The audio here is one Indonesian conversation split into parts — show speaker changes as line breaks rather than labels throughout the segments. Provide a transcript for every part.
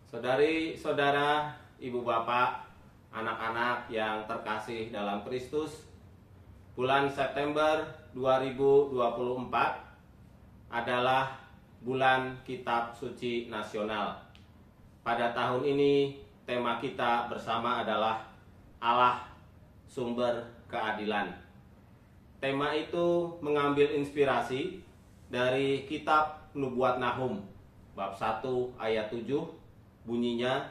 Saudari-saudara, ibu bapak, anak-anak yang terkasih dalam Kristus, bulan September 2024 adalah bulan Kitab Suci Nasional. Pada tahun ini tema kita bersama adalah Allah Sumber Keadilan. Tema itu mengambil inspirasi dari kitab Nubuat Nahum bab 1 ayat 7, bunyinya,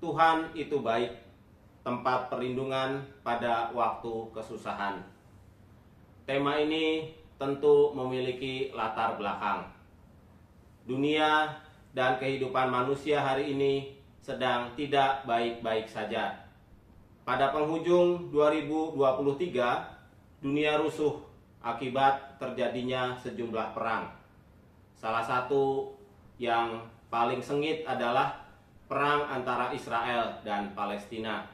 Tuhan itu baik, tempat perlindungan pada waktu kesusahan. Tema ini tentu memiliki latar belakang. Dunia dan kehidupan manusia hari ini sedang tidak baik-baik saja. Pada penghujung 2023, dunia rusuh akibat terjadinya sejumlah perang. Salah satu yang paling sengit adalah perang antara Israel dan Palestina.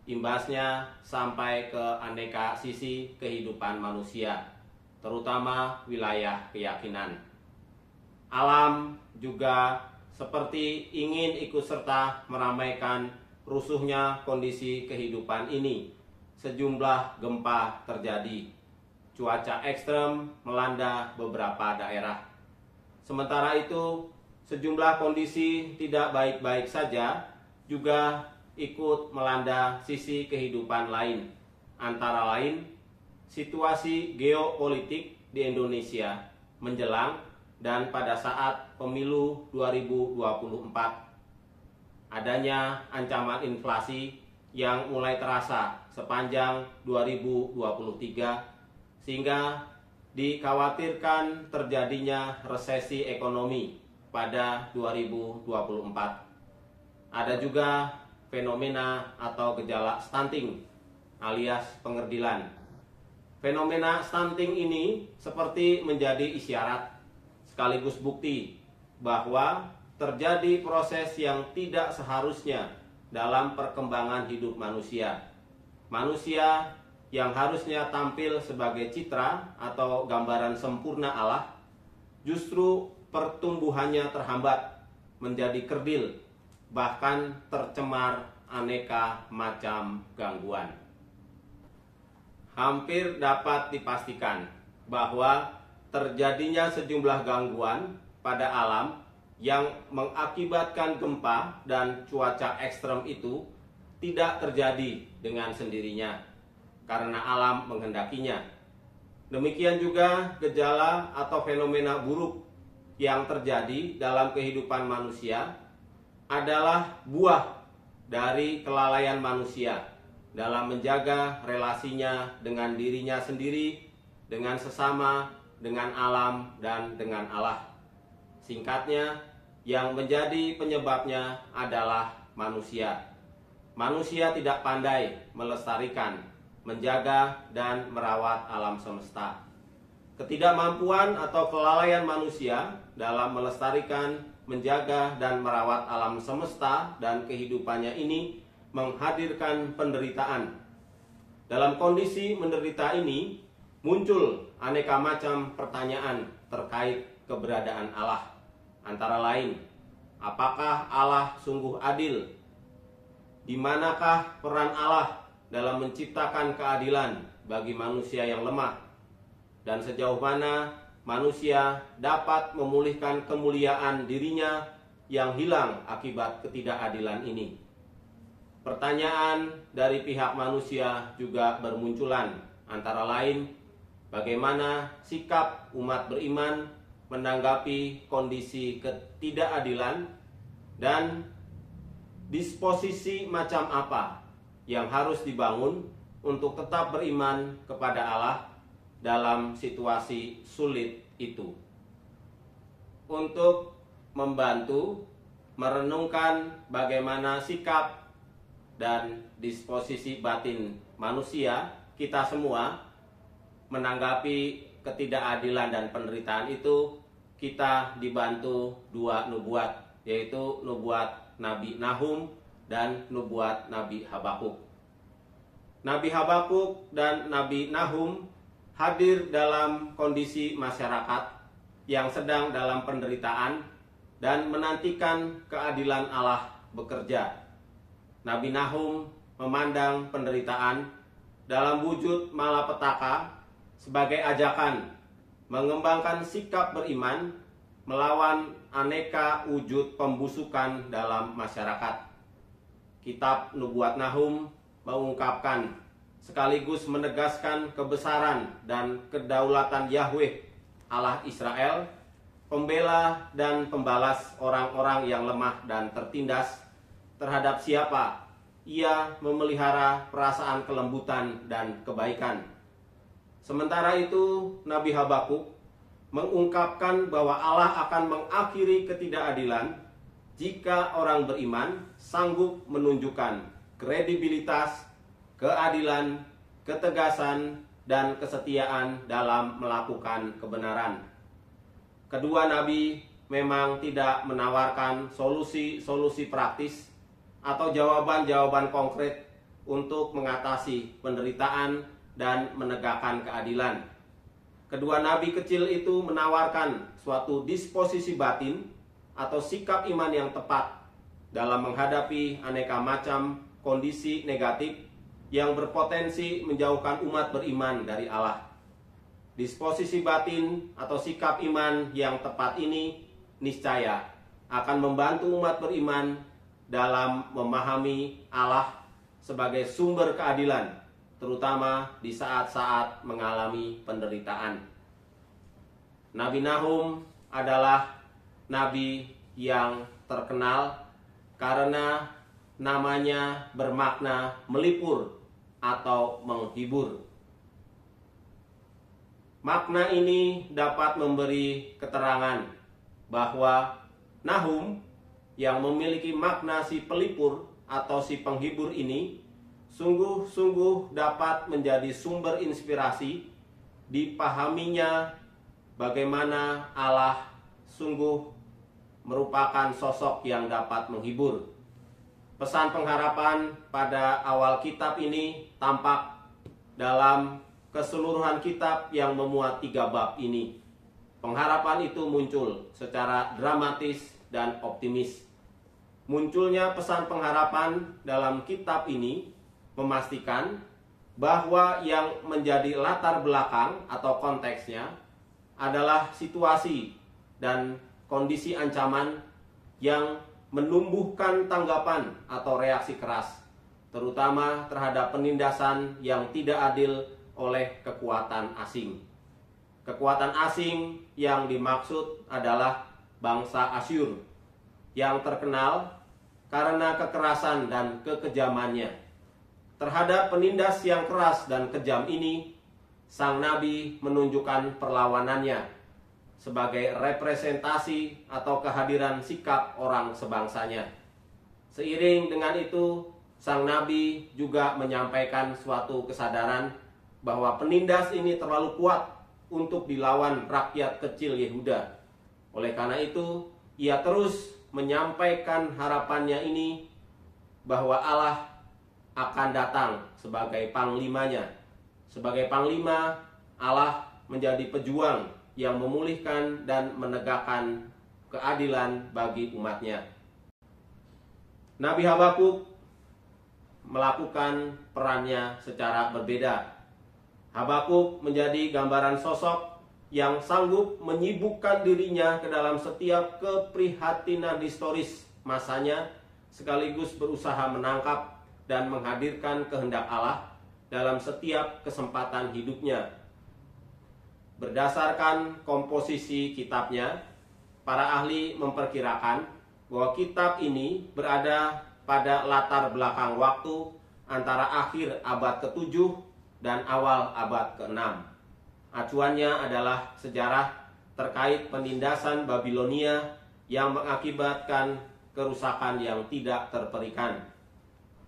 Imbasnya sampai ke aneka sisi kehidupan manusia, terutama wilayah keyakinan. Alam juga seperti ingin ikut serta meramaikan rusuhnya kondisi kehidupan ini. Sejumlah gempa terjadi. Cuaca ekstrem melanda beberapa daerah. Sementara itu, sejumlah kondisi tidak baik-baik saja juga ikut melanda sisi kehidupan lain. Antara lain, situasi geopolitik di Indonesia menjelang dan pada saat pemilu 2024. Adanya ancaman inflasi yang mulai terasa sepanjang 2023 sehingga dikhawatirkan terjadinya resesi ekonomi pada 2024. Ada juga fenomena atau gejala stunting alias pengerdilan. Fenomena stunting ini seperti menjadi isyarat sekaligus bukti bahwa terjadi proses yang tidak seharusnya dalam perkembangan hidup manusia. Manusia yang harusnya tampil sebagai citra atau gambaran sempurna Allah, justru pertumbuhannya terhambat menjadi kerdil, bahkan tercemar aneka macam gangguan. Hampir dapat dipastikan bahwa terjadinya sejumlah gangguan pada alam yang mengakibatkan gempa dan cuaca ekstrem itu tidak terjadi dengan sendirinya, karena alam menghendakinya. Demikian juga gejala atau fenomena buruk yang terjadi dalam kehidupan manusia adalah buah dari kelalaian manusia dalam menjaga relasinya dengan dirinya sendiri, dengan sesama, dengan alam, dan dengan Allah. Singkatnya, yang menjadi penyebabnya adalah manusia. Manusia tidak pandai melestarikan, menjaga, dan merawat alam semesta. Ketidakmampuan atau kelalaian manusia dalam melestarikan, menjaga, dan merawat alam semesta dan kehidupannya ini menghadirkan penderitaan. Dalam kondisi menderita ini, muncul aneka macam pertanyaan terkait keberadaan Allah. Antara lain, apakah Allah sungguh adil? Di manakah peran Allah dalam menciptakan keadilan bagi manusia yang lemah? Dan sejauh mana manusia dapat memulihkan kemuliaan dirinya yang hilang akibat ketidakadilan ini? Pertanyaan dari pihak manusia juga bermunculan, antara lain, bagaimana sikap umat beriman menanggapi kondisi ketidakadilan dan disposisi macam apa yang harus dibangun untuk tetap beriman kepada Allah dalam situasi sulit itu. Untuk membantu merenungkan bagaimana sikap dan disposisi batin manusia, kita semua menanggapi ketidakadilan dan penderitaan itu, kita dibantu dua nubuat, yaitu nubuat Nabi Nahum dan nubuat Nabi Habakuk. Nabi Habakuk dan Nabi Nahum hadir dalam kondisi masyarakat yang sedang dalam penderitaan dan menantikan keadilan Allah bekerja. Nabi Nahum memandang penderitaan dalam wujud malapetaka sebagai ajakan mengembangkan sikap beriman melawan aneka wujud pembusukan dalam masyarakat. Kitab Nubuat Nahum mengungkapkan sekaligus menegaskan kebesaran dan kedaulatan Yahweh Allah Israel, pembela dan pembalas orang-orang yang lemah dan tertindas terhadap siapa ia memelihara perasaan kelembutan dan kebaikan. Sementara itu, Nabi Habakuk mengungkapkan bahwa Allah akan mengakhiri ketidakadilan jika orang beriman sanggup menunjukkan kredibilitas, keadilan, ketegasan, dan kesetiaan dalam melakukan kebenaran. Kedua nabi memang tidak menawarkan solusi-solusi praktis atau jawaban-jawaban konkret untuk mengatasi penderitaan dan menegakkan keadilan. Kedua nabi kecil itu menawarkan suatu disposisi batin atau sikap iman yang tepat dalam menghadapi aneka macam kondisi negatif yang berpotensi menjauhkan umat beriman dari Allah. Disposisi batin atau sikap iman yang tepat ini niscaya akan membantu umat beriman dalam memahami Allah sebagai sumber keadilan, terutama di saat-saat mengalami penderitaan. Nabi Nahum adalah nabi yang terkenal karena namanya bermakna melipur atau menghibur. Makna ini dapat memberi keterangan bahwa Nahum yang memiliki makna si pelipur atau si penghibur ini sungguh-sungguh dapat menjadi sumber inspirasi dipahaminya bagaimana Allah sungguh merupakan sosok yang dapat menghibur. Pesan pengharapan pada awal kitab ini tampak dalam keseluruhan kitab yang memuat 3 bab ini. Pengharapan itu muncul secara dramatis dan optimis. Munculnya pesan pengharapan dalam kitab ini memastikan bahwa yang menjadi latar belakang atau konteksnya adalah situasi dan kondisi ancaman yang menumbuhkan tanggapan atau reaksi keras, terutama terhadap penindasan yang tidak adil oleh kekuatan asing. Kekuatan asing yang dimaksud adalah bangsa Asyur yang terkenal karena kekerasan dan kekejamannya. Terhadap penindas yang keras dan kejam ini, sang nabi menunjukkan perlawanannya sebagai representasi atau kehadiran sikap orang sebangsanya. Seiring dengan itu, sang nabi juga menyampaikan suatu kesadaran bahwa penindas ini terlalu kuat untuk dilawan rakyat kecil Yehuda. Oleh karena itu, ia terus menyampaikan harapannya ini bahwa Allah akan datang sebagai panglimanya. Sebagai panglima, Allah menjadi pejuang yang memulihkan dan menegakkan keadilan bagi umatnya. Nabi Habakuk melakukan perannya secara berbeda. Habakuk menjadi gambaran sosok yang sanggup menyibukkan dirinya ke dalam setiap keprihatinan historis masanya, sekaligus berusaha menangkap dan menghadirkan kehendak Allah dalam setiap kesempatan hidupnya. Berdasarkan komposisi kitabnya, para ahli memperkirakan bahwa kitab ini berada pada latar belakang waktu antara akhir abad ke-7 dan awal abad ke-6. Acuannya adalah sejarah terkait penindasan Babilonia yang mengakibatkan kerusakan yang tidak terperikan.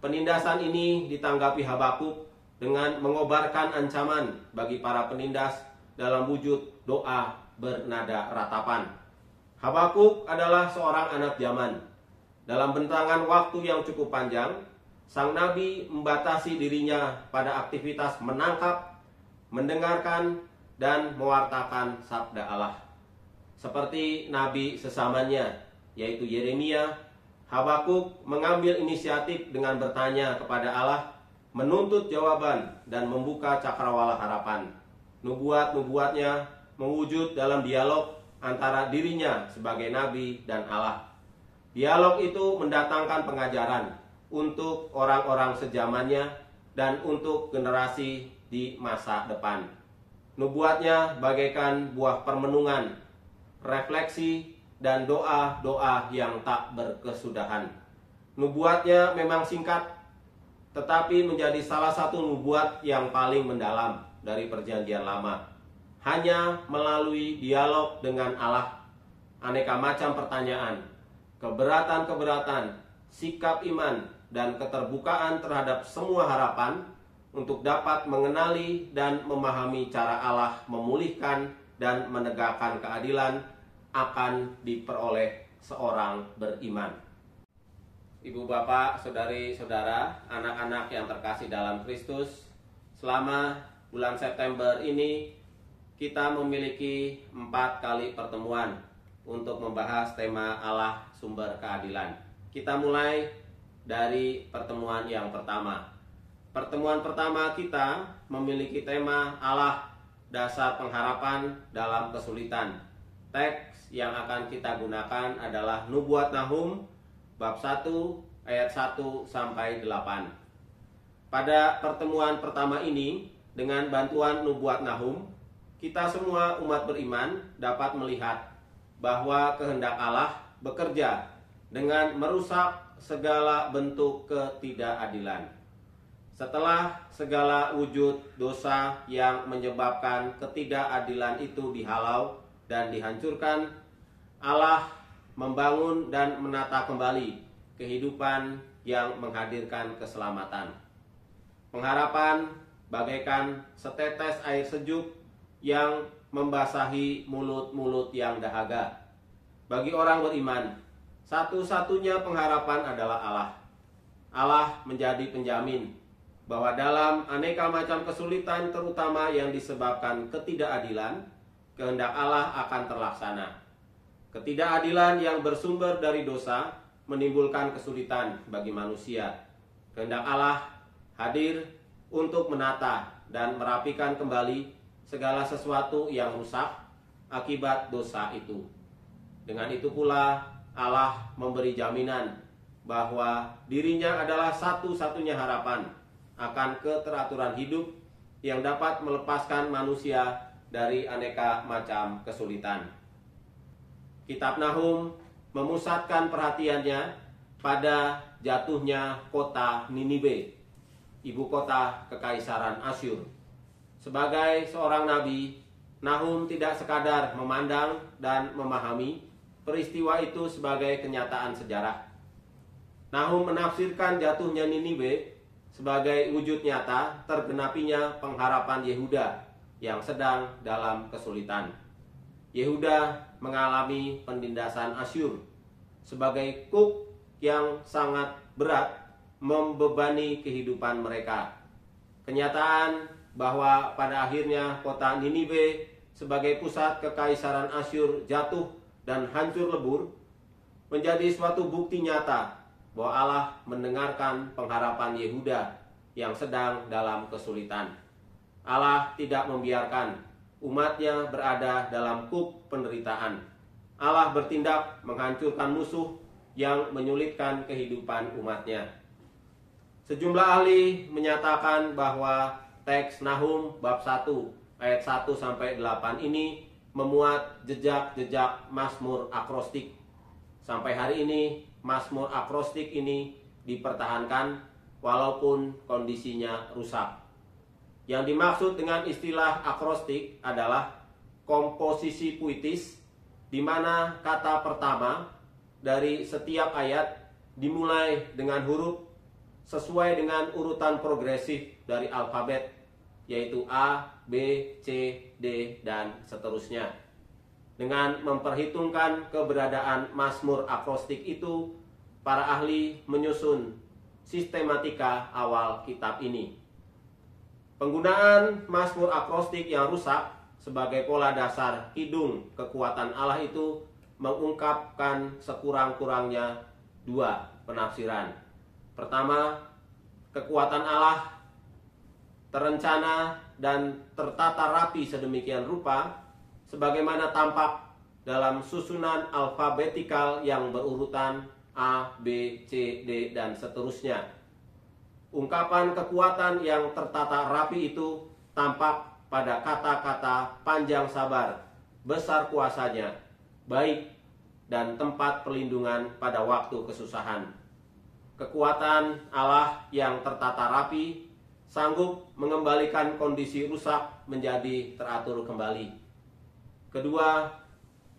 Penindasan ini ditanggapi Habakuk dengan mengobarkan ancaman bagi para penindas dalam wujud doa bernada ratapan. Habakuk adalah seorang anak zaman. Dalam bentangan waktu yang cukup panjang, sang nabi membatasi dirinya pada aktivitas menangkap, mendengarkan, dan mewartakan sabda Allah. Seperti nabi sesamanya, yaitu Yeremia, Habakuk mengambil inisiatif dengan bertanya kepada Allah, menuntut jawaban dan membuka cakrawala harapan. Nubuat-nubuatnya mewujud dalam dialog antara dirinya sebagai nabi dan Allah. Dialog itu mendatangkan pengajaran untuk orang-orang sezamannya dan untuk generasi di masa depan. Nubuatnya bagaikan buah permenungan, refleksi, dan doa-doa yang tak berkesudahan. Nubuatnya memang singkat, tetapi menjadi salah satu nubuat yang paling mendalam dari Perjanjian Lama. Hanya melalui dialog dengan Allah, aneka macam pertanyaan, keberatan-keberatan, sikap iman, dan keterbukaan terhadap semua harapan untuk dapat mengenali dan memahami cara Allah memulihkan dan menegakkan keadilan akan diperoleh seorang beriman. Ibu bapak, saudari-saudara, anak-anak yang terkasih dalam Kristus, selama bulan September ini kita memiliki 4 kali pertemuan untuk membahas tema Allah sumber keadilan. Kita mulai dari pertemuan yang pertama. Pertemuan pertama kita memiliki tema Allah dasar pengharapan dalam kesulitan. Teks yang akan kita gunakan adalah Nubuat Nahum bab 1 ayat 1 sampai 8. Pada pertemuan pertama ini, dengan bantuan Nubuat Nahum, kita semua umat beriman dapat melihat bahwa kehendak Allah bekerja dengan merusak segala bentuk ketidakadilan. Setelah segala wujud dosa yang menyebabkan ketidakadilan itu dihalau dan dihancurkan, Allah membangun dan menata kembali kehidupan yang menghadirkan keselamatan. Pengharapan bagaikan setetes air sejuk yang membasahi mulut-mulut yang dahaga. Bagi orang beriman, satu-satunya pengharapan adalah Allah. Allah menjadi penjamin bahwa dalam aneka macam kesulitan, terutama yang disebabkan ketidakadilan, kehendak Allah akan terlaksana. Ketidakadilan yang bersumber dari dosa menimbulkan kesulitan bagi manusia. Kehendak Allah hadir untuk menata dan merapikan kembali segala sesuatu yang rusak akibat dosa itu. Dengan itu pula Allah memberi jaminan bahwa dirinya adalah satu-satunya harapan akan keteraturan hidup yang dapat melepaskan manusia dari aneka macam kesulitan. Kitab Nahum memusatkan perhatiannya pada jatuhnya kota Ninibe, ibu kota kekaisaran Asyur. Sebagai seorang nabi, Nahum tidak sekadar memandang dan memahami peristiwa itu sebagai kenyataan sejarah. Nahum menafsirkan jatuhnya Ninibe sebagai wujud nyata tergenapinya pengharapan Yehuda yang sedang dalam kesulitan. Yehuda mengalami penindasan Asyur sebagai kuk yang sangat berat membebani kehidupan mereka. Kenyataan bahwa pada akhirnya kota Ninibe sebagai pusat kekaisaran Asyur jatuh dan hancur lebur menjadi suatu bukti nyata bahwa Allah mendengarkan pengharapan Yehuda yang sedang dalam kesulitan. Allah tidak membiarkan umatnya berada dalam kuk penderitaan. Allah bertindak menghancurkan musuh yang menyulitkan kehidupan umatnya. Sejumlah ahli menyatakan bahwa teks Nahum bab 1 ayat 1 sampai 8 ini memuat jejak-jejak mazmur akrostik. Sampai hari ini mazmur akrostik ini dipertahankan walaupun kondisinya rusak. Yang dimaksud dengan istilah akrostik adalah komposisi puitis, di mana kata pertama dari setiap ayat dimulai dengan huruf sesuai dengan urutan progresif dari alfabet, yaitu A, B, C, D, dan seterusnya. Dengan memperhitungkan keberadaan mazmur akrostik itu, para ahli menyusun sistematika awal kitab ini. Penggunaan mazmur akrostik yang rusak sebagai pola dasar kidung kekuatan Allah itu mengungkapkan sekurang-kurangnya dua penafsiran. Pertama, kekuatan Allah terencana dan tertata rapi sedemikian rupa sebagaimana tampak dalam susunan alfabetikal yang berurutan A, B, C, D, dan seterusnya. Ungkapan kekuatan yang tertata rapi itu tampak pada kata-kata panjang sabar, besar kuasanya, baik, dan tempat perlindungan pada waktu kesusahan. Kekuatan Allah yang tertata rapi sanggup mengembalikan kondisi rusak menjadi teratur kembali. Kedua,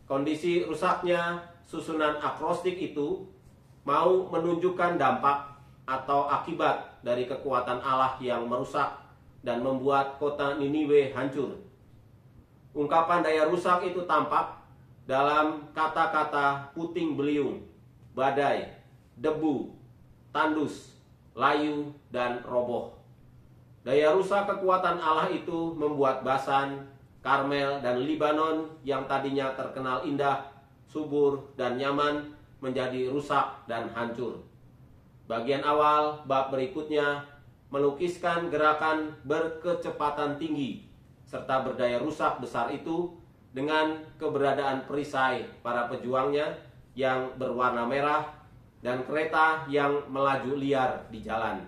kondisi rusaknya susunan akrostik itu mau menunjukkan dampak atau akibat dari kekuatan Allah yang merusak dan membuat kota Niniwe hancur. Ungkapan daya rusak itu tampak dalam kata-kata puting beliung, badai, debu, tandus, layu, dan roboh. Daya rusak kekuatan Allah itu membuat Basan, Karmel, dan Libanon yang tadinya terkenal indah, subur, dan nyaman menjadi rusak dan hancur. Bagian awal bab berikutnya melukiskan gerakan berkecepatan tinggi serta berdaya rusak besar itu dengan keberadaan perisai para pejuangnya yang berwarna merah dan kereta yang melaju liar di jalan.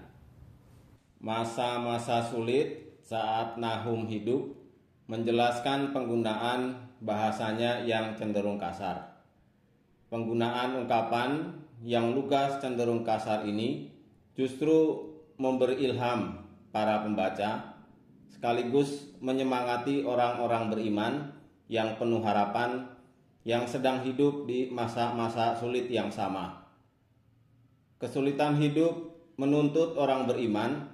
Masa-masa sulit saat Nahum hidup menjelaskan penggunaan bahasanya yang cenderung kasar. Penggunaan ungkapan yang lugas cenderung kasar ini justru memberi ilham para pembaca, sekaligus menyemangati orang-orang beriman yang penuh harapan yang sedang hidup di masa-masa sulit yang sama. Kesulitan hidup menuntut orang beriman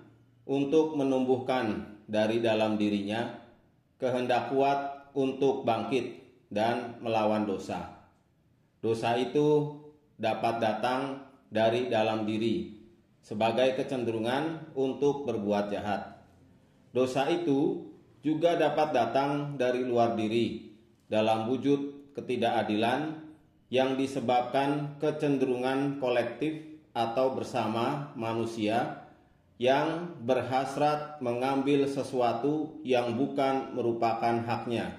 untuk menumbuhkan dari dalam dirinya kehendak kuat untuk bangkit dan melawan dosa. Dosa itu dapat datang dari dalam diri sebagai kecenderungan untuk berbuat jahat. Dosa itu juga dapat datang dari luar diri dalam wujud ketidakadilan yang disebabkan kecenderungan kolektif atau bersama manusia yang berhasrat mengambil sesuatu yang bukan merupakan haknya.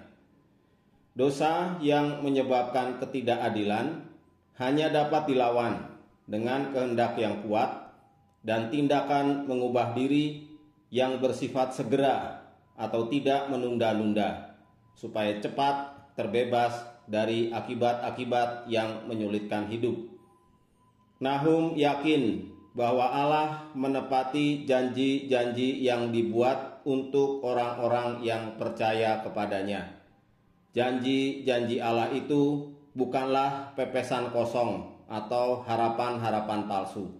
Dosa yang menyebabkan ketidakadilan hanya dapat dilawan dengan kehendak yang kuat dan tindakan mengubah diri yang bersifat segera atau tidak menunda-nunda, supaya cepat terbebas dari akibat-akibat yang menyulitkan hidup. Nahum yakin bahwa Allah menepati janji-janji yang dibuat untuk orang-orang yang percaya kepadanya. Janji-janji Allah itu bukanlah pepesan kosong atau harapan-harapan palsu.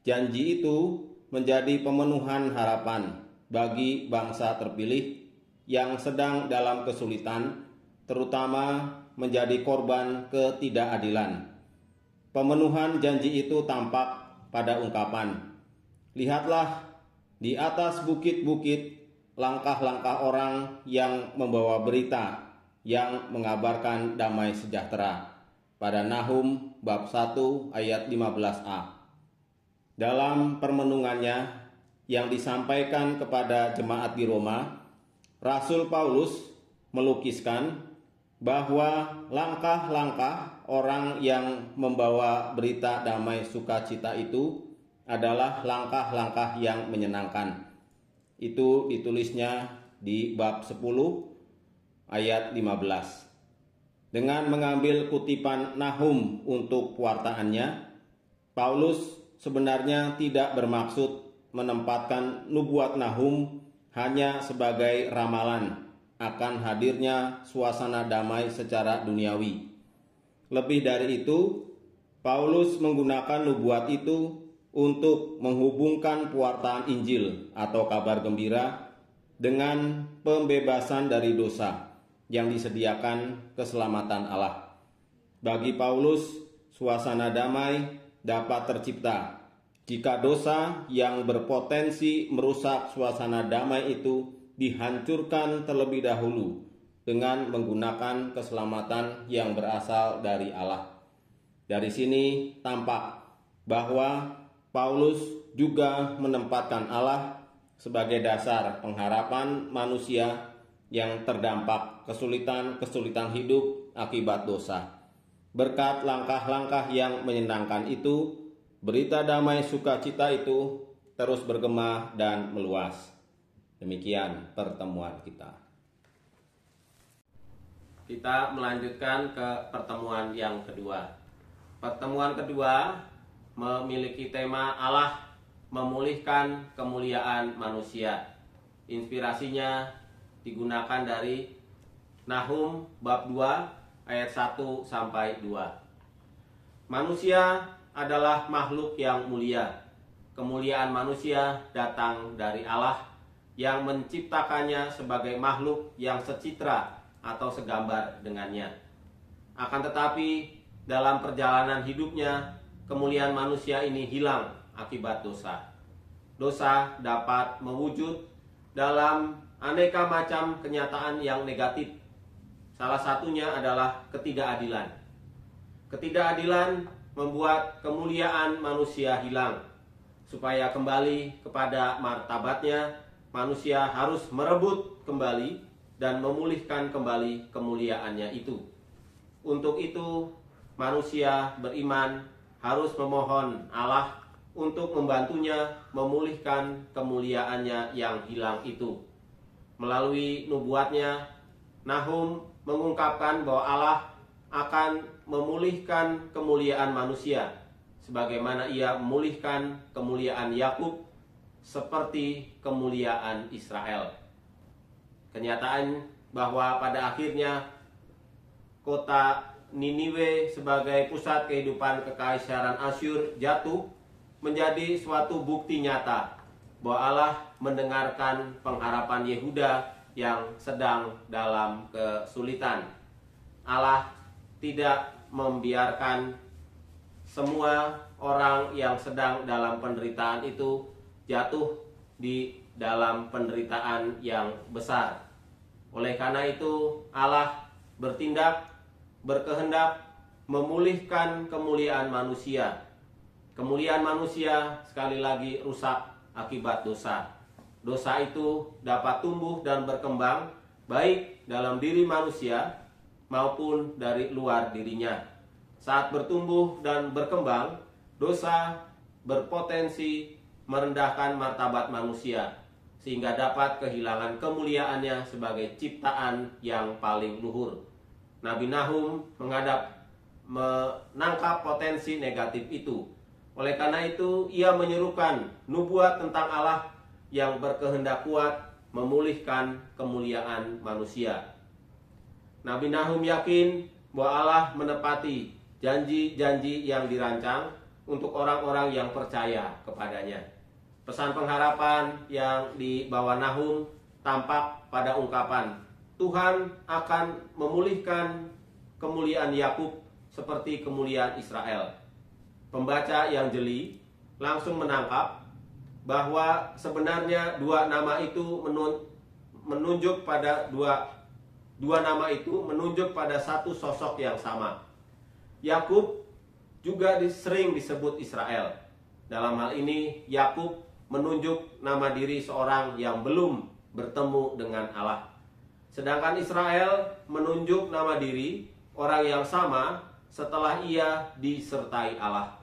Janji itu menjadi pemenuhan harapan bagi bangsa terpilih yang sedang dalam kesulitan, terutama menjadi korban ketidakadilan. Pemenuhan janji itu tampak pada ungkapan, "Lihatlah, di atas bukit-bukit langkah-langkah orang yang membawa berita yang mengabarkan damai sejahtera." Pada Nahum bab 1 ayat 15a. Dalam permenungannya yang disampaikan kepada jemaat di Roma, Rasul Paulus melukiskan bahwa langkah-langkah orang yang membawa berita damai sukacita itu adalah langkah-langkah yang menyenangkan. Itu ditulisnya di bab 10 ayat 15. Dengan mengambil kutipan Nahum untuk pewartaannya, Paulus sebenarnya tidak bermaksud menempatkan nubuat Nahum hanya sebagai ramalan akan hadirnya suasana damai secara duniawi. Lebih dari itu, Paulus menggunakan nubuat itu untuk menghubungkan pewartaan Injil atau kabar gembira dengan pembebasan dari dosa yang disediakan keselamatan Allah. Bagi Paulus, suasana damai dapat tercipta jika dosa yang berpotensi merusak suasana damai itu dihancurkan terlebih dahulu dengan menggunakan keselamatan yang berasal dari Allah. Dari sini tampak bahwa Paulus juga menempatkan Allah sebagai dasar pengharapan manusia yang terdampak kesulitan-kesulitan hidup akibat dosa. Berkat langkah-langkah yang menyenangkan itu, berita damai sukacita itu terus bergema dan meluas. Demikian pertemuan kita.
Kita melanjutkan ke pertemuan yang kedua. Pertemuan kedua memiliki tema Allah memulihkan kemuliaan manusia. Inspirasinya digunakan dari Nahum bab 2 ayat 1 sampai 2. Manusia adalah makhluk yang mulia. Kemuliaan manusia datang dari Allah yang menciptakannya sebagai makhluk yang secitra atau segambar dengannya. Akan tetapi dalam perjalanan hidupnya, kemuliaan manusia ini hilang akibat dosa. Dosa dapat mewujud dalam aneka macam kenyataan yang negatif. Salah satunya adalah ketidakadilan. Ketidakadilan membuat kemuliaan manusia hilang. Supaya kembali kepada martabatnya, manusia harus merebut kembali dan memulihkan kembali kemuliaannya itu. Untuk itu, manusia beriman harus memohon Allah untuk membantunya memulihkan kemuliaannya yang hilang itu. Melalui nubuatnya, Nahum mengungkapkan bahwa Allah akan memulihkan kemuliaan manusia, sebagaimana ia memulihkan kemuliaan Yakub seperti kemuliaan Israel. Kenyataan bahwa pada akhirnya kota Niniwe sebagai pusat kehidupan kekaisaran Asyur jatuh menjadi suatu bukti nyata bahwa Allah mendengarkan pengharapan Yehuda yang sedang dalam kesulitan. Allah tidak membiarkan semua orang yang sedang dalam penderitaan itu jatuh di dalam penderitaan yang besar. Oleh karena itu, Allah berkehendak memulihkan kemuliaan manusia. Kemuliaan manusia sekali lagi rusak akibat dosa. Dosa itu dapat tumbuh dan berkembang baik dalam diri manusia maupun dari luar dirinya. Saat bertumbuh dan berkembang, dosa berpotensi merendahkan martabat manusia sehingga dapat kehilangan kemuliaannya sebagai ciptaan yang paling luhur. Nabi Nahum menangkap potensi negatif itu. Oleh karena itu, ia menyerukan nubuat tentang Allah yang berkehendak kuat memulihkan kemuliaan manusia. Nabi Nahum yakin bahwa Allah menepati janji-janji yang dirancang untuk orang-orang yang percaya kepadanya. Pesan pengharapan yang dibawa Nahum tampak pada ungkapan Tuhan akan memulihkan kemuliaan Yakub seperti kemuliaan Israel. Pembaca yang jeli langsung menangkap bahwa sebenarnya dua nama itu menunjuk pada satu sosok yang sama. Yakub juga sering disebut Israel. Dalam hal ini Yakub menunjuk nama diri seorang yang belum bertemu dengan Allah. Sedangkan Israel menunjuk nama diri orang yang sama setelah ia disertai Allah.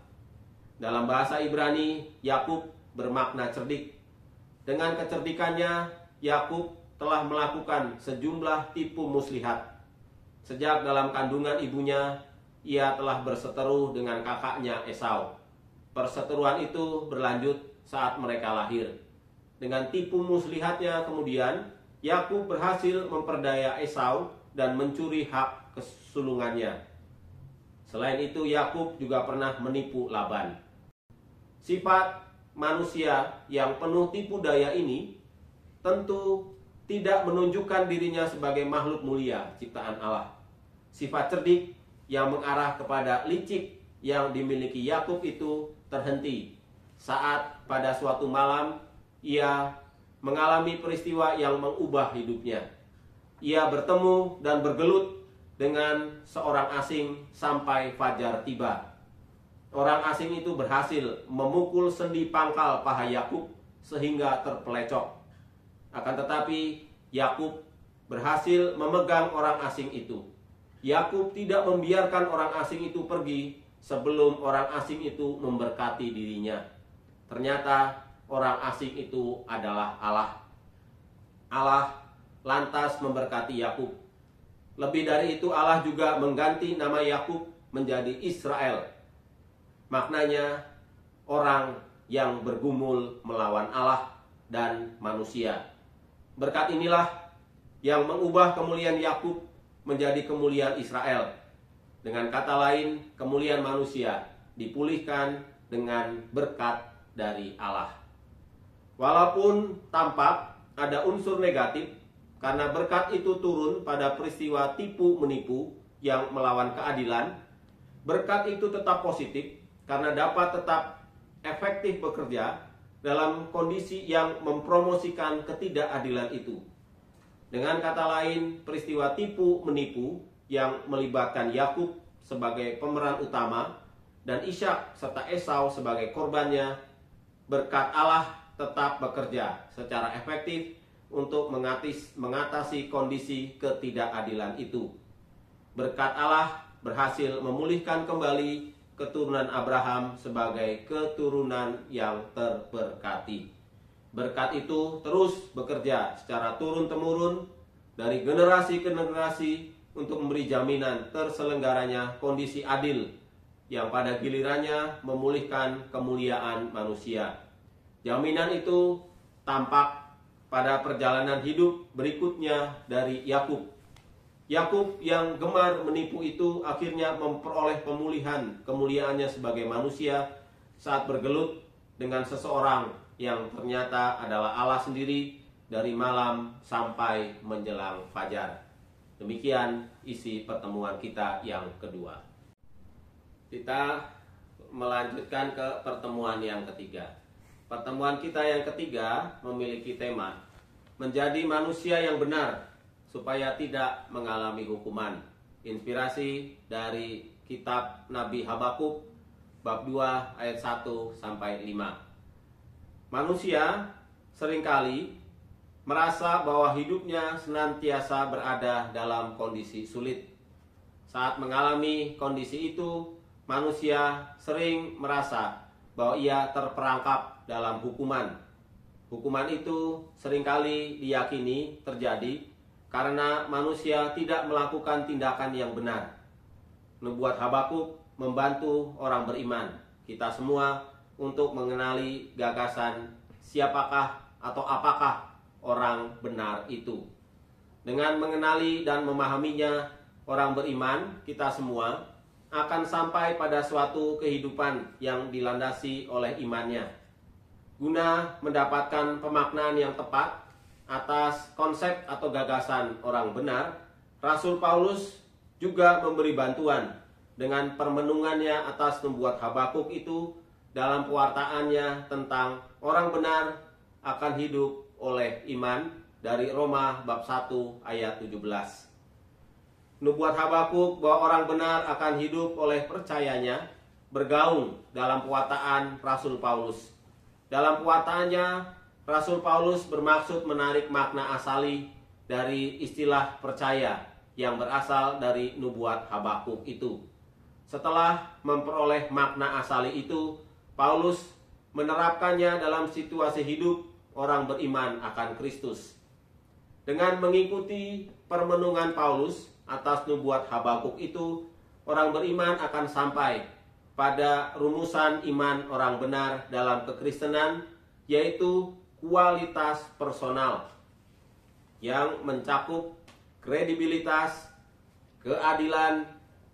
Dalam bahasa Ibrani, Yakub bermakna cerdik. Dengan kecerdikannya, Yakub telah melakukan sejumlah tipu muslihat. Sejak dalam kandungan ibunya, ia telah berseteru dengan kakaknya Esau. Perseteruan itu berlanjut saat mereka lahir. Dengan tipu muslihatnya kemudian, Yakub berhasil memperdaya Esau dan mencuri hak kesulungannya. Selain itu, Yakub juga pernah menipu Laban. Sifat manusia yang penuh tipu daya ini tentu tidak menunjukkan dirinya sebagai makhluk mulia ciptaan Allah. Sifat cerdik yang mengarah kepada licik yang dimiliki Yakub itu terhenti saat pada suatu malam ia mengalami peristiwa yang mengubah hidupnya. ia bertemu dan bergelut dengan seorang asing sampai fajar tiba. Orang asing itu berhasil memukul sendi pangkal paha Yakub sehingga terpelecok. Akan tetapi Yakub berhasil memegang orang asing itu. Yakub tidak membiarkan orang asing itu pergi sebelum orang asing itu memberkati dirinya. Ternyata orang asing itu adalah Allah. Allah lantas memberkati Yakub. Lebih dari itu, Allah juga mengganti nama Yakub menjadi Israel. Maknanya orang yang bergumul melawan Allah dan manusia. Berkat inilah yang mengubah kemuliaan Yakub menjadi kemuliaan Israel. Dengan kata lain, kemuliaan manusia dipulihkan dengan berkat dari Allah. Walaupun tampak ada unsur negatif, karena berkat itu turun pada peristiwa tipu-menipu yang melawan keadilan, berkat itu tetap positif karena dapat tetap efektif bekerja dalam kondisi yang mempromosikan ketidakadilan itu. Dengan kata lain, peristiwa tipu-menipu yang melibatkan Yakub sebagai pemeran utama dan Ishak serta Esau sebagai korbannya, berkat Allah tetap bekerja secara efektif untuk mengatasi kondisi ketidakadilan itu. Berkat Allah berhasil memulihkan kembali keturunan Abraham sebagai keturunan yang terberkati. Berkat itu terus bekerja secara turun-temurun dari generasi ke generasi untuk memberi jaminan terselenggaranya kondisi adil yang pada gilirannya memulihkan kemuliaan manusia. Jaminan itu tampak pada perjalanan hidup berikutnya dari Yakub. Yakub yang gemar menipu itu akhirnya memperoleh pemulihan kemuliaannya sebagai manusia saat bergelut dengan seseorang yang ternyata adalah Allah sendiri dari malam sampai menjelang fajar. Demikian isi pertemuan kita yang kedua. Kita melanjutkan ke pertemuan yang ketiga. Pertemuan kita yang ketiga memiliki tema menjadi manusia yang benar supaya tidak mengalami hukuman. Inspirasi dari kitab Nabi Habakuk bab 2 ayat 1 sampai 5. Manusia seringkali merasa bahwa hidupnya senantiasa berada dalam kondisi sulit. Saat mengalami kondisi itu, manusia sering merasa bahwa ia terperangkap dalam hukuman. Hukuman itu seringkali diyakini terjadi karena manusia tidak melakukan tindakan yang benar. Nubuat Habakuk membantu orang beriman, kita semua, untuk mengenali gagasan siapakah atau apakah orang benar itu. Dengan mengenali dan memahaminya, orang beriman, kita semua, akan sampai pada suatu kehidupan yang dilandasi oleh imannya. Guna mendapatkan pemaknaan yang tepat atas konsep atau gagasan orang benar, Rasul Paulus juga memberi bantuan dengan permenungannya atas nubuat Habakuk itu dalam pewartaannya tentang orang benar akan hidup oleh iman dari Roma bab 1 ayat 17. Nubuat Habakuk bahwa orang benar akan hidup oleh percayanya bergaung dalam pewartaan Rasul Paulus. Dalam pewartaannya, Rasul Paulus bermaksud menarik makna asali dari istilah percaya yang berasal dari nubuat Habakuk itu. Setelah memperoleh makna asali itu, Paulus menerapkannya dalam situasi hidup orang beriman akan Kristus. Dengan mengikuti permenungan Paulus atas nubuat Habakuk itu, orang beriman akan sampai pada rumusan iman orang benar dalam kekristenan, yaitu kualitas personal yang mencakup kredibilitas, keadilan,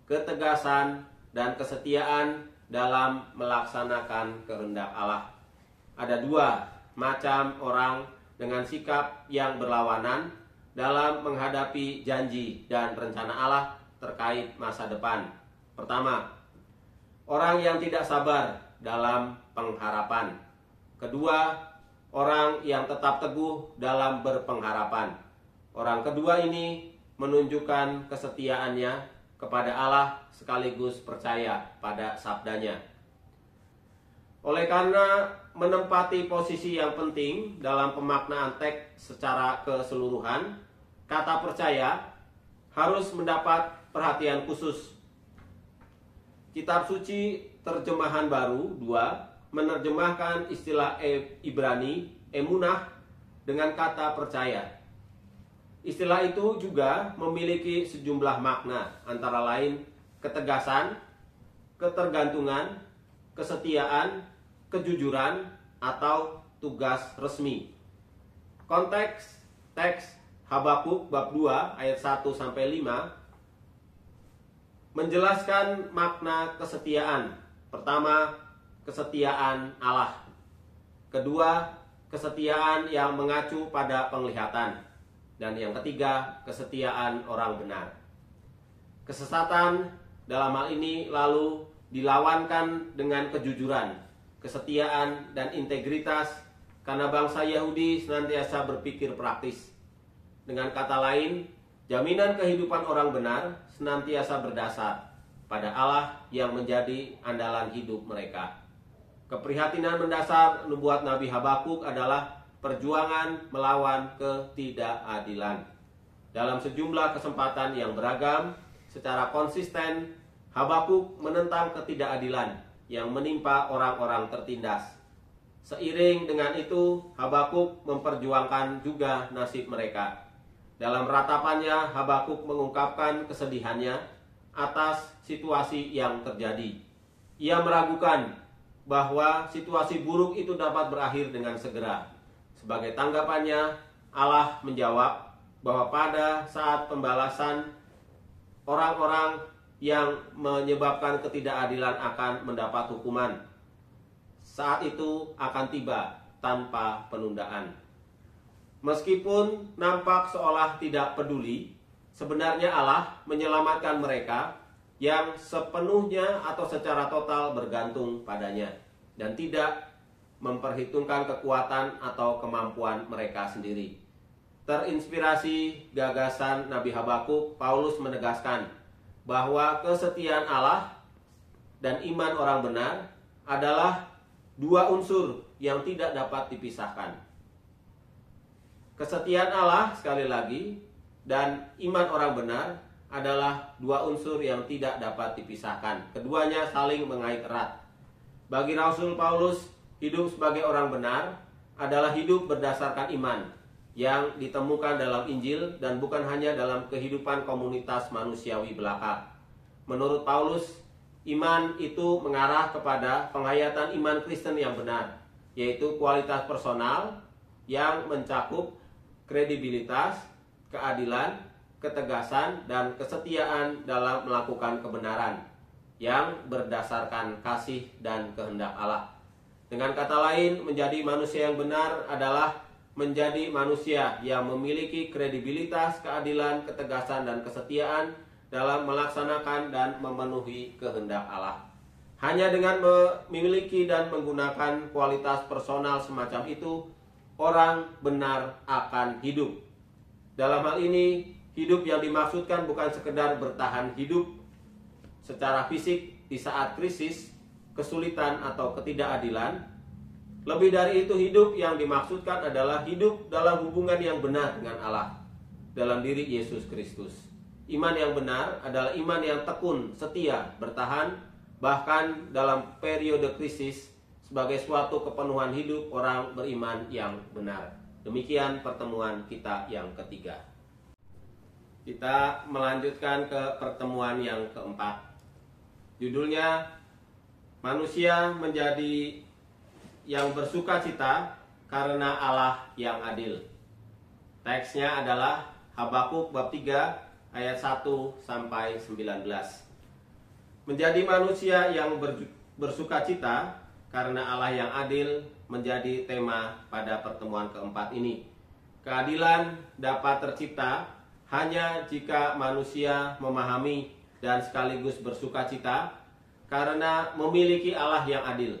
ketegasan, dan kesetiaan dalam melaksanakan kehendak Allah. Ada dua macam orang dengan sikap yang berlawanan dalam menghadapi janji dan rencana Allah terkait masa depan. Pertama, orang yang tidak sabar dalam pengharapan. Kedua, orang yang tetap teguh dalam berpengharapan. Orang kedua ini menunjukkan kesetiaannya kepada Allah sekaligus percaya pada sabdanya. Oleh karena menempati posisi yang penting dalam pemaknaan teks secara keseluruhan, kata percaya harus mendapat perhatian khusus. Kitab suci terjemahan baru 2 menerjemahkan istilah Ibrani emunah dengan kata percaya. Istilah itu juga memiliki sejumlah makna, antara lain ketegasan, ketergantungan, kesetiaan, kejujuran, atau tugas resmi. Konteks teks Habakuk bab 2 ayat 1 sampai 5 menjelaskan makna kesetiaan. Pertama, kesetiaan Allah. Kedua, kesetiaan yang mengacu pada penglihatan. Dan yang ketiga, kesetiaan orang benar. Kesesatan dalam hal ini lalu dilawankan dengan kejujuran, kesetiaan, dan integritas, karena bangsa Yahudi senantiasa berpikir praktis. Dengan kata lain, jaminan kehidupan orang benar senantiasa berdasar pada Allah yang menjadi andalan hidup mereka. Keprihatinan mendasar nubuat Nabi Habakuk adalah perjuangan melawan ketidakadilan. Dalam sejumlah kesempatan yang beragam, secara konsisten, Habakuk menentang ketidakadilan yang menimpa orang-orang tertindas. Seiring dengan itu, Habakuk memperjuangkan juga nasib mereka. Dalam ratapannya, Habakuk mengungkapkan kesedihannya atas situasi yang terjadi. Ia meragukan bahwa situasi buruk itu dapat berakhir dengan segera. Sebagai tanggapannya, Allah menjawab bahwa pada saat pembalasan, orang-orang yang menyebabkan ketidakadilan akan mendapat hukuman. Saat itu akan tiba tanpa penundaan. Meskipun nampak seolah tidak peduli, sebenarnya Allah menyelamatkan mereka yang sepenuhnya atau secara total bergantung padanya dan tidak memperhitungkan kekuatan atau kemampuan mereka sendiri. Terinspirasi gagasan Nabi Habakuk, Paulus menegaskan bahwa kesetiaan Allah dan iman orang benar adalah dua unsur yang tidak dapat dipisahkan. Kesetiaan Allah, sekali lagi, dan iman orang benar adalah dua unsur yang tidak dapat dipisahkan. Keduanya saling mengait erat. Bagi Rasul Paulus, hidup sebagai orang benar adalah hidup berdasarkan iman yang ditemukan dalam Injil dan bukan hanya dalam kehidupan komunitas manusiawi belaka. Menurut Paulus, iman itu mengarah kepada penghayatan iman Kristen yang benar, yaitu kualitas personal yang mencakup kredibilitas, keadilan, ketegasan, dan kesetiaan dalam melakukan kebenaran yang berdasarkan kasih dan kehendak Allah. Dengan kata lain, menjadi manusia yang benar adalah menjadi manusia yang memiliki kredibilitas, keadilan, ketegasan, dan kesetiaan dalam melaksanakan dan memenuhi kehendak Allah. Hanya dengan memiliki dan menggunakan kualitas personal semacam itu, orang benar akan hidup. Dalam hal ini, hidup yang dimaksudkan bukan sekedar bertahan hidup secara fisik di saat krisis, kesulitan, atau ketidakadilan. Lebih dari itu, hidup yang dimaksudkan adalah hidup dalam hubungan yang benar dengan Allah dalam diri Yesus Kristus. Iman yang benar adalah iman yang tekun, setia, bertahan, bahkan dalam periode krisis sebagai suatu kepenuhan hidup orang beriman yang benar. Demikian pertemuan kita yang ketiga. Kita melanjutkan ke pertemuan yang keempat. Judulnya, manusia menjadi yang bersuka cita karena Allah yang adil. Teksnya adalah Habakuk bab 3 ayat 1 sampai 19. Menjadi manusia yang bersuka cita karena Allah yang adil menjadi tema pada pertemuan keempat ini. Keadilan dapat tercipta hanya jika manusia memahami dan sekaligus bersuka cita karena memiliki Allah yang adil.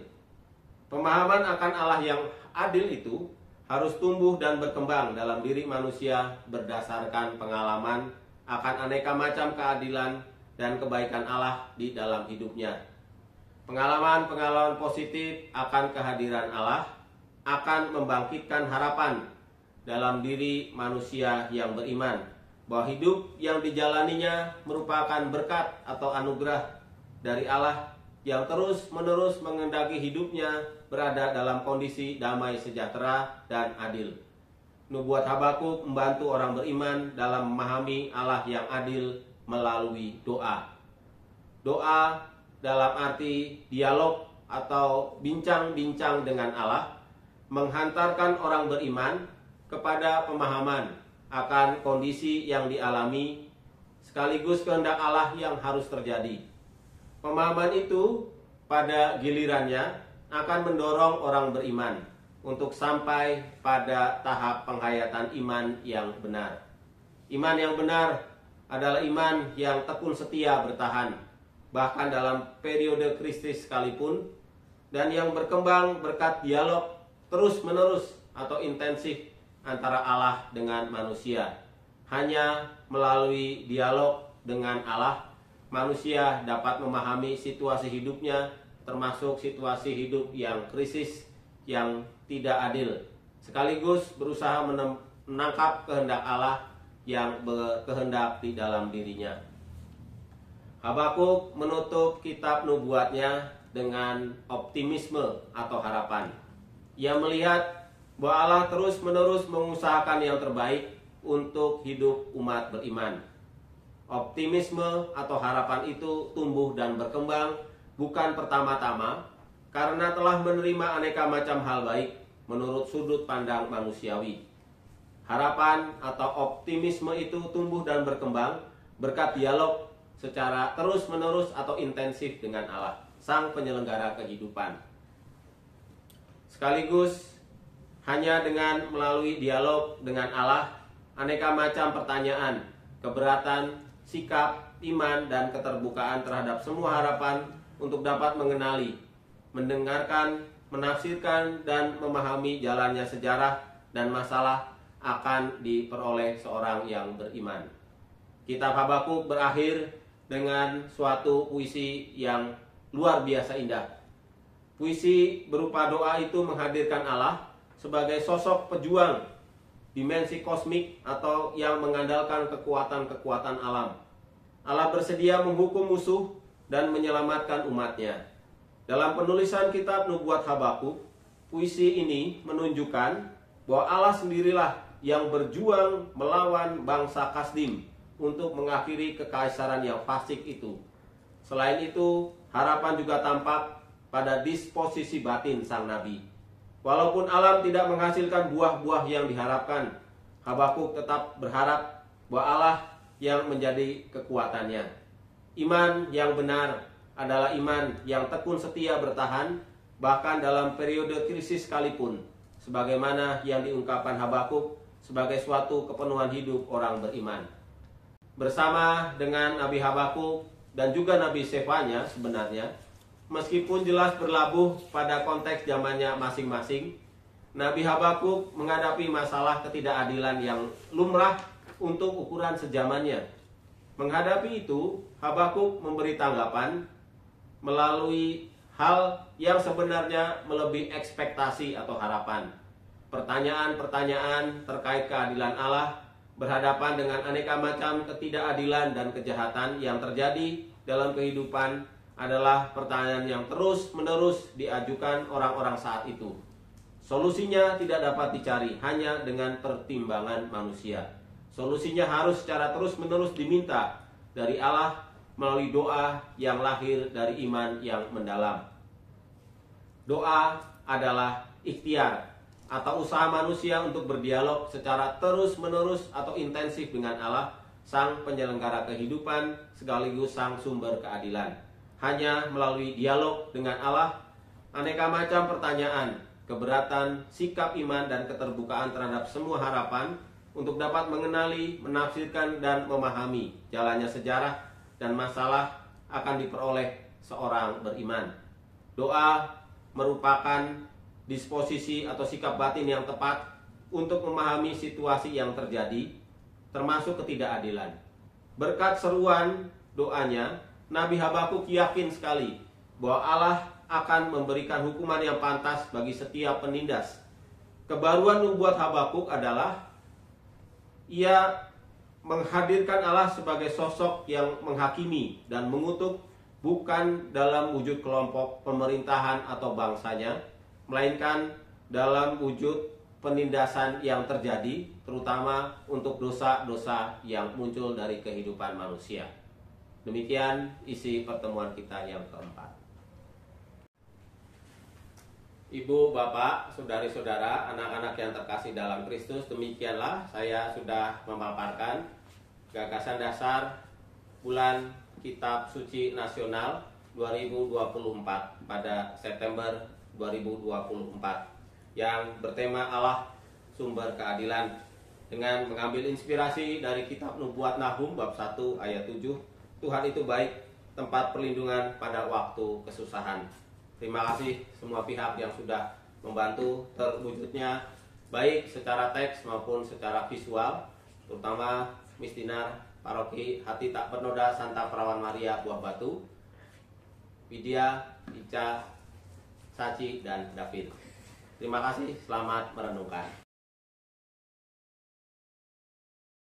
Pemahaman akan Allah yang adil itu harus tumbuh dan berkembang dalam diri manusia berdasarkan pengalaman akan aneka macam keadilan dan kebaikan Allah di dalam hidupnya. Pengalaman-pengalaman positif akan kehadiran Allah akan membangkitkan harapan dalam diri manusia yang beriman bahwa hidup yang dijalaninya merupakan berkat atau anugerah dari Allah yang terus-menerus mengendaki hidupnya berada dalam kondisi damai sejahtera dan adil. Nubuat Habakuk membantu orang beriman dalam memahami Allah yang adil melalui doa. Doa dalam arti dialog atau bincang-bincang dengan Allah menghantarkan orang beriman kepada pemahaman akan kondisi yang dialami sekaligus kehendak Allah yang harus terjadi. Pemahaman itu pada gilirannya akan mendorong orang beriman untuk sampai pada tahap penghayatan iman yang benar. Iman yang benar adalah iman yang tekun setia bertahan, bahkan dalam periode krisis sekalipun, dan yang berkembang berkat dialog terus-menerus atau intensif antara Allah dengan manusia. Hanya melalui dialog dengan Allah, manusia dapat memahami situasi hidupnya, termasuk situasi hidup yang krisis, yang tidak adil, sekaligus berusaha menangkap kehendak Allah yang berkehendak di dalam dirinya. Habakuk menutup kitab nubuatnya dengan optimisme atau harapan. Ia melihat bahwa Allah terus-menerus mengusahakan yang terbaik untuk hidup umat beriman. Optimisme atau harapan itu tumbuh dan berkembang bukan pertama-tama karena telah menerima aneka macam hal baik menurut sudut pandang manusiawi. Harapan atau optimisme itu tumbuh dan berkembang berkat dialog secara terus-menerus atau intensif dengan Allah, Sang Penyelenggara kehidupan. Sekaligus hanya dengan melalui dialog dengan Allah, aneka macam pertanyaan, keberatan, sikap, iman, dan keterbukaan terhadap semua harapan untuk dapat mengenali, mendengarkan, menafsirkan, dan memahami jalannya sejarah dan masalah akan diperoleh seorang yang beriman. Kitab Habakuk berakhir dengan suatu puisi yang luar biasa indah. Puisi berupa doa itu menghadirkan Allah sebagai sosok pejuang dimensi kosmik atau yang mengandalkan kekuatan-kekuatan alam. Allah bersedia menghukum musuh dan menyelamatkan umatnya. Dalam penulisan kitab nubuat Habakuk, puisi ini menunjukkan bahwa Allah sendirilah yang berjuang melawan bangsa Kasdim untuk mengakhiri kekaisaran yang fasik itu. Selain itu, harapan juga tampak pada disposisi batin sang nabi. Walaupun alam tidak menghasilkan buah-buah yang diharapkan, Habakuk tetap berharap bahwa Allah yang menjadi kekuatannya. Iman yang benar adalah iman yang tekun setia bertahan, bahkan dalam periode krisis sekalipun, sebagaimana yang diungkapkan Habakuk sebagai suatu kepenuhan hidup orang beriman. Bersama dengan Nabi Habakuk dan juga Nabi Sefanya sebenarnya, meskipun jelas berlabuh pada konteks zamannya masing-masing, Nabi Habakuk menghadapi masalah ketidakadilan yang lumrah untuk ukuran sejamannya. Menghadapi itu, Habakuk memberi tanggapan melalui hal yang sebenarnya melebihi ekspektasi atau harapan. Pertanyaan-pertanyaan terkait keadilan Allah berhadapan dengan aneka macam ketidakadilan dan kejahatan yang terjadi dalam kehidupan adalah pertanyaan yang terus-menerus diajukan orang-orang saat itu. Solusinya tidak dapat dicari hanya dengan pertimbangan manusia. Solusinya harus secara terus-menerus diminta dari Allah melalui doa yang lahir dari iman yang mendalam. Doa adalah ikhtiar atau usaha manusia untuk berdialog secara terus-menerus atau intensif dengan Allah, Sang Penyelenggara kehidupan sekaligus Sang Sumber keadilan. Hanya melalui dialog dengan Allah, aneka macam pertanyaan, keberatan, sikap iman, dan keterbukaan terhadap semua harapan untuk dapat mengenali, menafsirkan, dan memahami jalannya sejarah dan masalah akan diperoleh seorang beriman. Doa merupakan disposisi atau sikap batin yang tepat untuk memahami situasi yang terjadi, termasuk ketidakadilan. Berkat seruan doanya, Nabi Habakuk yakin sekali bahwa Allah akan memberikan hukuman yang pantas bagi setiap penindas. Kebaruan nubuat Habakuk adalah ia menghadirkan Allah sebagai sosok yang menghakimi dan mengutuk, bukan dalam wujud kelompok pemerintahan atau bangsanya, melainkan dalam wujud penindasan yang terjadi, terutama untuk dosa-dosa yang muncul dari kehidupan manusia. Demikian isi pertemuan kita yang keempat. Ibu, bapak, saudari-saudara, anak-anak yang terkasih dalam Kristus, demikianlah saya sudah memaparkan gagasan dasar bulan Kitab Suci Nasional 2024 pada September 2024 yang bertema Allah Sumber Keadilan, dengan mengambil inspirasi dari kitab Nubuat Nahum bab 1 ayat 7. Tuhan itu baik, tempat perlindungan pada waktu kesusahan. Terima kasih semua pihak yang sudah membantu terwujudnya baik secara teks maupun secara visual, terutama Misdinar Paroki Hati Tak Bernoda Santa Perawan Maria Buah Batu, Widya, Ica, Saci, dan David. Terima kasih, selamat merenungkan.